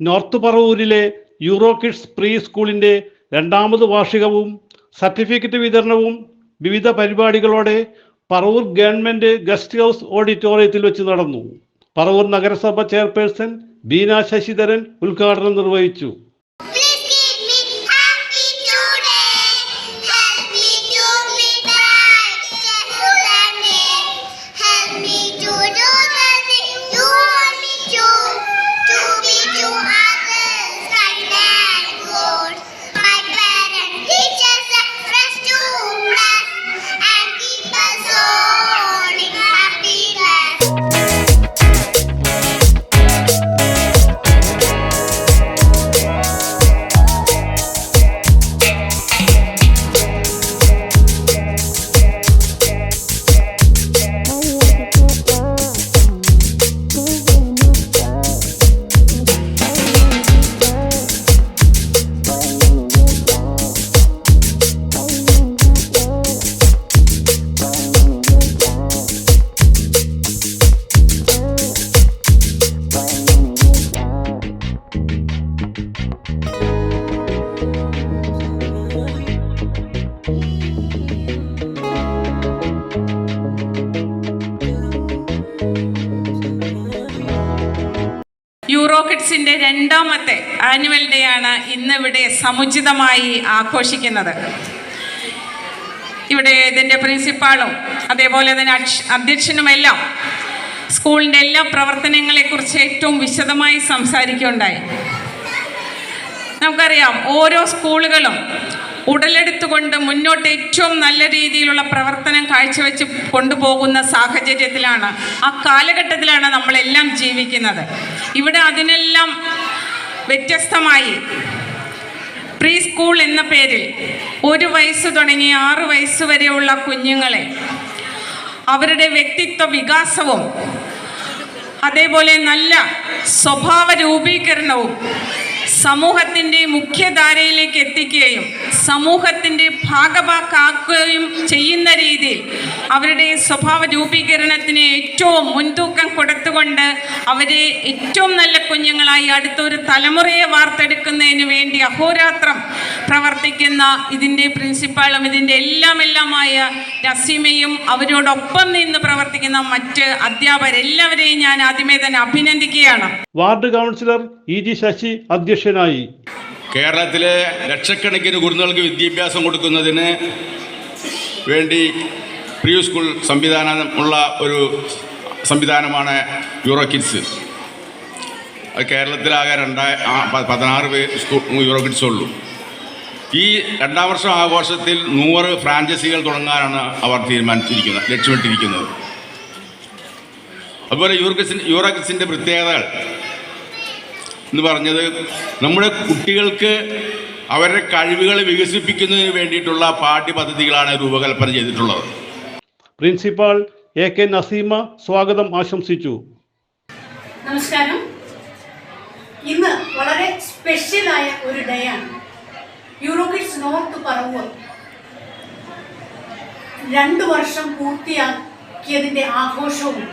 North പറവൂരിലെ euro kids pre സ്കൂളിൻ്റെ രണ്ടാമത് വാർഷികവും certificate വിതരണവും വിവിധ പരിപാടികളോടെ പറവൂർ ഗവൺമെൻറ് ഗസ്റ്റ് ഹൗസ് ഓഡിറ്റോറിയത്തിൽ വെച്ച് നടന്നു. പറവൂർ നഗരസഭ ചെയർപേഴ്സൺ ബീന ശശിധരൻ ഉദ്ഘാടനം നിർവഹിച്ചു. യൂറോ കിഡ്സിൻ്റെ രണ്ടാമത്തെ ആനുവൽ ഡേ ആണ് ഇന്നിവിടെ സമുചിതമായി ആഘോഷിക്കുന്നത്. ഇവിടെ ഇതിൻ്റെ പ്രിൻസിപ്പാളും അതേപോലെ തന്നെ അധ്യക്ഷനുമെല്ലാം സ്കൂളിൻ്റെ എല്ലാ പ്രവർത്തനങ്ങളെക്കുറിച്ച് ഏറ്റവും വിശദമായി സംസാരിക്കുകയുണ്ടായി. നമുക്കറിയാം, ഓരോ സ്കൂളുകളും ഉടലെടുത്തുകൊണ്ട് മുന്നോട്ട് ഏറ്റവും നല്ല രീതിയിലുള്ള പ്രവർത്തനം കാഴ്ചവെച്ച് കൊണ്ടുപോകുന്ന സാഹചര്യത്തിലാണ്, ആ കാലഘട്ടത്തിലാണ് നമ്മളെല്ലാം ജീവിക്കുന്നത്. ഇവിടെ അതിനെല്ലാം വ്യത്യസ്തമായി പ്രീ സ്കൂൾ എന്ന പേരിൽ 1 വയസ്സ് തുടങ്ങി 6 വയസ്സ് വരെയുള്ള കുഞ്ഞുങ്ങളെ അവരുടെ വ്യക്തിത്വ വികാസവും അതേപോലെ നല്ല സ്വഭാവ രൂപീകരണവും സമൂഹത്തിൻ്റെ മുഖ്യധാരയിലേക്ക് എത്തിക്കുകയും സമൂഹത്തിൻ്റെ ഭാഗമാക്കുകയും ചെയ്യുന്ന രീതിയിൽ അവരുടെ സ്വഭാവ രൂപീകരണത്തിന് ഏറ്റവും മുൻതൂക്കം കൊടുത്തുകൊണ്ട് അവരെ ഏറ്റവും നല്ല കുഞ്ഞുങ്ങളായി അടുത്തൊരു തലമുറയെ വാർത്തെടുക്കുന്നതിന് വേണ്ടി അഹോരാത്രം പ്രവർത്തിക്കുന്ന ഇതിൻ്റെ പ്രിൻസിപ്പാളും ഇതിൻ്റെ എല്ലാമായ നസീമയും അവരോടൊപ്പം നിന്ന് പ്രവർത്തിക്കുന്ന മറ്റ് അധ്യാപകരെല്ലാവരെയും ഞാൻ ആദ്യമേ തന്നെ അഭിനന്ദിക്കുകയാണ്. Ward councillor E G Shashi അധ്യക്ഷനായി. കേരളത്തിലെ ലക്ഷക്കണക്കിന് കുരുന്നുകൾക്ക് വിദ്യാഭ്യാസം കൊടുക്കുന്നതിന് വേണ്ടി പ്രീ സ്കൂൾ സംവിധാനമുള്ള ഒരു സംവിധാനമാണ് യൂറോ കിഡ്സ്. അത് കേരളത്തിലാകെ 16 യൂറോ കിഡ്സ് ഉള്ളൂ. ഈ 2ാം വർഷം ആഘോഷത്തിൽ 100 ഫ്രാഞ്ചൈസികൾ തുടങ്ങാനാണ് അവർ ലക്ഷ്യമിട്ടിരിക്കുന്നത്. അതുപോലെ യൂറോ കിഡ്സിൻ്റെ പ്രത്യേകതകൾ എന്ന് പറഞ്ഞത് നമ്മുടെ കുട്ടികൾക്ക് അവരുടെ കഴിവുകൾ വികസിപ്പിക്കുന്നതിന് വേണ്ടിയിട്ടുള്ള പാഠ്യപദ്ധതികളാണ് രൂപകൽപ്പന ചെയ്തിട്ടുള്ളത്. പ്രിൻസിപ്പാൾ AK നസീമ സ്വാഗതം ആശംസിച്ചു. നമസ്കാരം. ഇന്ന് വളരെ സ്പെഷ്യലായ ഒരു ഡേ ആണ്. യൂറോ കിഡ്സ് നോർത്ത് പറവൂർ 2 വർഷം പൂർത്തിയാക്കിയതിൻ്റെ ആഘോഷവും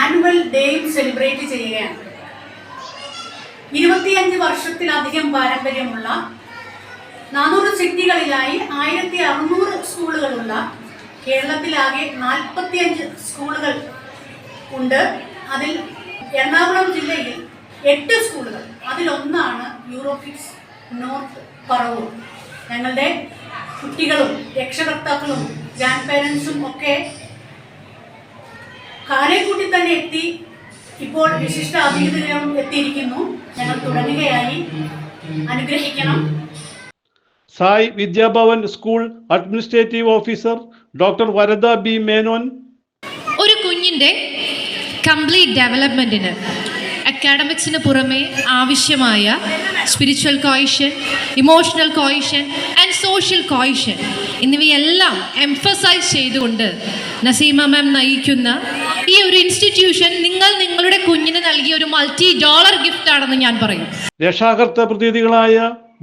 ആനുവൽ ഡേയും സെലിബ്രേറ്റ് ചെയ്യുകയാണ്. 25 വർഷത്തിലധികം പാരമ്പര്യമുള്ള 400 സിറ്റികളിലായി 1600 സ്കൂളുകളുള്ള കേരളത്തിലാകെ 45 സ്കൂളുകൾ ഉണ്ട്. അതിൽ എറണാകുളം ജില്ലയിൽ 8 സ്കൂളുകൾ, അതിലൊന്നാണ് യൂറോ കിഡ്സ് നോർത്ത് പറവൂർ. ഞങ്ങളുടെ കുട്ടികളും രക്ഷകർത്താക്കളും ഗ്രാൻഡ് പേരൻസും ഒക്കെ കാലേക്കൂട്ടി തന്നെ എത്തി. ഇപ്പോൾ വിശിഷ്ട അതിഥികളും എത്തിയിരിക്കുന്നു. ഞങ്ങൾ തുടങ്ങുകയായി. അനുഗ്രഹിക്കണം. Sai Vidyabhavan school administrative officer doctor Varada B Menon. ഒരു കുഞ്ഞിൻ്റെ കംപ്ലീറ്റ് ഡെവലപ്മെൻറ്റിന് അക്കാഡമിക്സിന് പുറമെ ആവശ്യമായ spiritual cohesion, emotional cohesion and social cohesion എന്നിവയെല്ലാം എംഫസൈസ് ചെയ്തുകൊണ്ട് നസീമ മാം നയിക്കുന്ന ഈ ഒരു ഇൻസ്റ്റിറ്റ്യൂഷൻ നിങ്ങളുടെ കുഞ്ഞിന് നൽകിയ ഒരു $multi ഗിഫ്റ്റ് ആണെന്ന് ഞാൻ പറയും. രക്ഷാകർത്ത പ്രതിനിധികളായ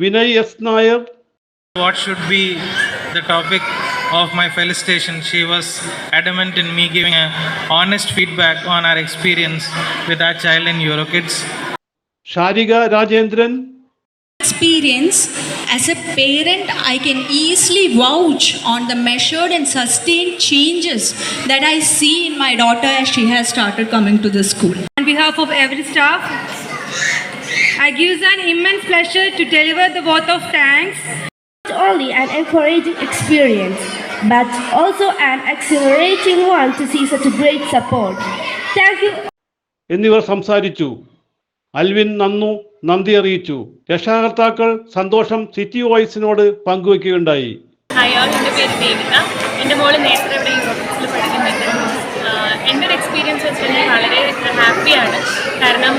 Vinay S Nair. What should be the topic of my felicitation? She was adamant in me giving a honest feedback on our experience with our child in Euro Kids. Sharika Rajendran. Experience as a parent, I can easily vouch on the measured and sustained changes that I see in my daughter as she has started coming to the school. On behalf of every staff, I gives an immense pleasure to deliver the vote of thanks. Not only an encouraging experience, but also an exhilarating one to see such a great support. Thank you. എന്നിവർ സംസാരിച്ചു. Alvin നന്ദി അറിയിച്ചു. രക്ഷാകർത്താക്കൾ സന്തോഷം city വോയിസിനോട് പങ്കുവയ്ക്കുകയുണ്ടായി. Hi all, എൻ്റെ പേര് ദേവിക. എൻ്റെ മോള് നേരത്തെ ഇവിടെ യൂറോപ്പിൽ പഠിക്കുന്നുണ്ട്. എൻ്റെ ഒരു എക്സ്പീരിയൻസ് വെച്ചിട്ടുണ്ടെങ്കിൽ വളരെ ഹാപ്പിയാണ്. കാരണം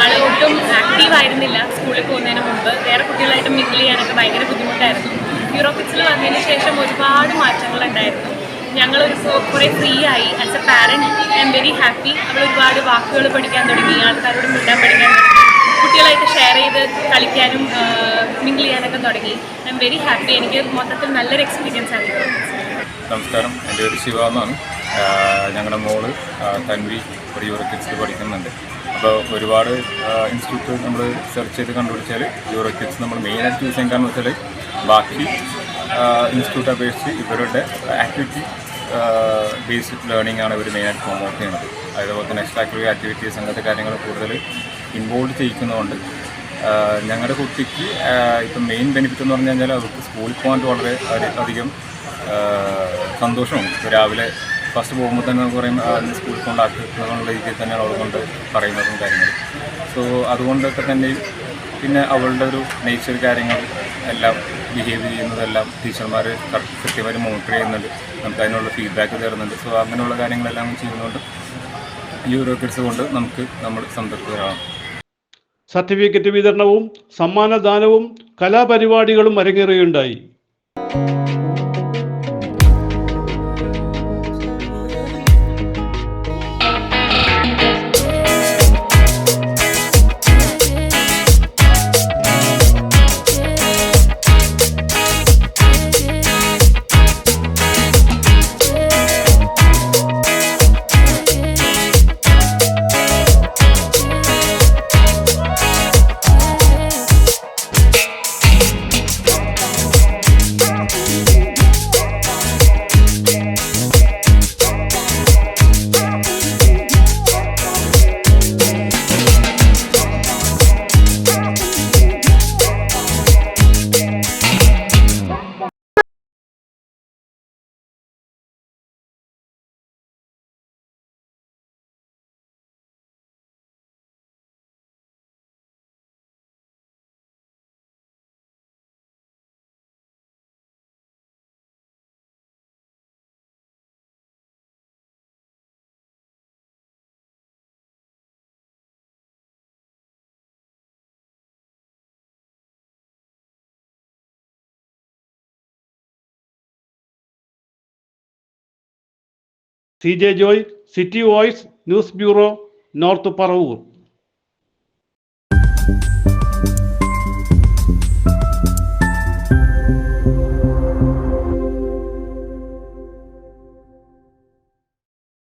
ആൾ ഒട്ടും ആക്റ്റീവ് ആയിരുന്നില്ല സ്കൂളിൽ പോകുന്നതിന് മുമ്പ്. വേറെ കുട്ടികളായിട്ട് മിങ്കിൾ ചെയ്യാനൊക്കെ ഭയങ്കര ബുദ്ധിമുട്ടായിരുന്നു. യൂറോപ്പിക്സിൽ വന്നതിന് ശേഷം ഒരുപാട് മാറ്റങ്ങളുണ്ടായിരുന്നു. ഞങ്ങളൊരു കുറേ ഫ്രീ ആയി. As A parent I am very happy. അവൾ ഒരുപാട് വാക്കുകൾ പഠിക്കാൻ തുടങ്ങി, ആൾക്കാരോട് മിണ്ടാൻ പഠിക്കാൻ തുടങ്ങി, കുട്ടികളായിട്ട് ഷെയർ ചെയ്ത് കളിക്കാനും മിങ്കിൾ ചെയ്യാനൊക്കെ തുടങ്ങി. I am very happy. എനിക്ക് മൊത്തത്തിൽ നല്ലൊരു എക്സ്പീരിയൻസ് ആയിരുന്നു. നമസ്കാരം, എൻ്റെ പേര് ശിവ എന്നാണ്. ഞങ്ങളുടെ മോള് തൻവി ഒരു യൂറോക്കിഡ്സിൽ പഠിക്കുന്നുണ്ട്. അപ്പോൾ ഒരുപാട് ഇൻസ്റ്റിറ്റ്യൂട്ട് നമ്മൾ സെർച്ച് ചെയ്ത് കണ്ടുപിടിച്ചാൽ യൂറോക്കിഡ്സ് നമ്മൾ മെയിനായിട്ട് ചൂസ് ചെയ്യാൻ കാരണം വെച്ചാൽ ബാക്കി ഇൻസ്റ്റിറ്റ്യൂട്ട് അപേക്ഷിച്ച് ഇവരുടെ ആക്ടിവിറ്റി ബേസ്ഡ് ലേണിംഗ് ആണ് ഇവർ മെയിനായിട്ട് പ്രൊമോട്ട് ചെയ്യുന്നത്. അതുപോലെ തന്നെ എക്സ്ട്രാ ആക്ടിവിറ്റി ആക്ടിവിറ്റീസ് അങ്ങനത്തെ കാര്യങ്ങൾ കൂടുതൽ ഇൻവോൾവ് ചെയ്യിക്കുന്നതുകൊണ്ട് ഞങ്ങളുടെ കുട്ടിക്ക് ഇപ്പം മെയിൻ ബെനിഫിറ്റ് എന്ന് പറഞ്ഞു കഴിഞ്ഞാൽ അവർക്ക് സ്കൂളിൽ പോകാൻ വളരെ അധികം സന്തോഷവും. രാവിലെ ഫസ്റ്റ് പോകുമ്പോൾ തന്നെ നമുക്ക് പറയും സ്കൂളിൽ കൊണ്ടാക്കുന്ന രീതിയിൽ തന്നെയാണ് അവൾ കൊണ്ട് പറയുന്നതും കാര്യങ്ങളും. സോ അതുകൊണ്ടൊക്കെ തന്നെയും പിന്നെ അവളുടെ ഒരു നേച്ചർ കാര്യങ്ങൾ എല്ലാം ബിഹേവ് ചെയ്യുന്നതെല്ലാം ടീച്ചർമാർ കൃത്യമായി മോണിറ്റർ ചെയ്യുന്നുണ്ട്. നമുക്ക് അതിനുള്ള ഫീഡ്ബാക്ക് തരുന്നുണ്ട്. സോ അങ്ങനെയുള്ള കാര്യങ്ങളെല്ലാം ചെയ്യുന്നതുകൊണ്ട് യൂറോക്കിഡ്സ് കൊണ്ട് നമ്മൾ സംതൃപ്തരാണ്. സർട്ടിഫിക്കറ്റ് വിതരണവും സമ്മാനദാനവും കലാപരിപാടികളും അരങ്ങേറുകയുണ്ടായി. CJ Joy, City Voice, News Bureau, North Paravur.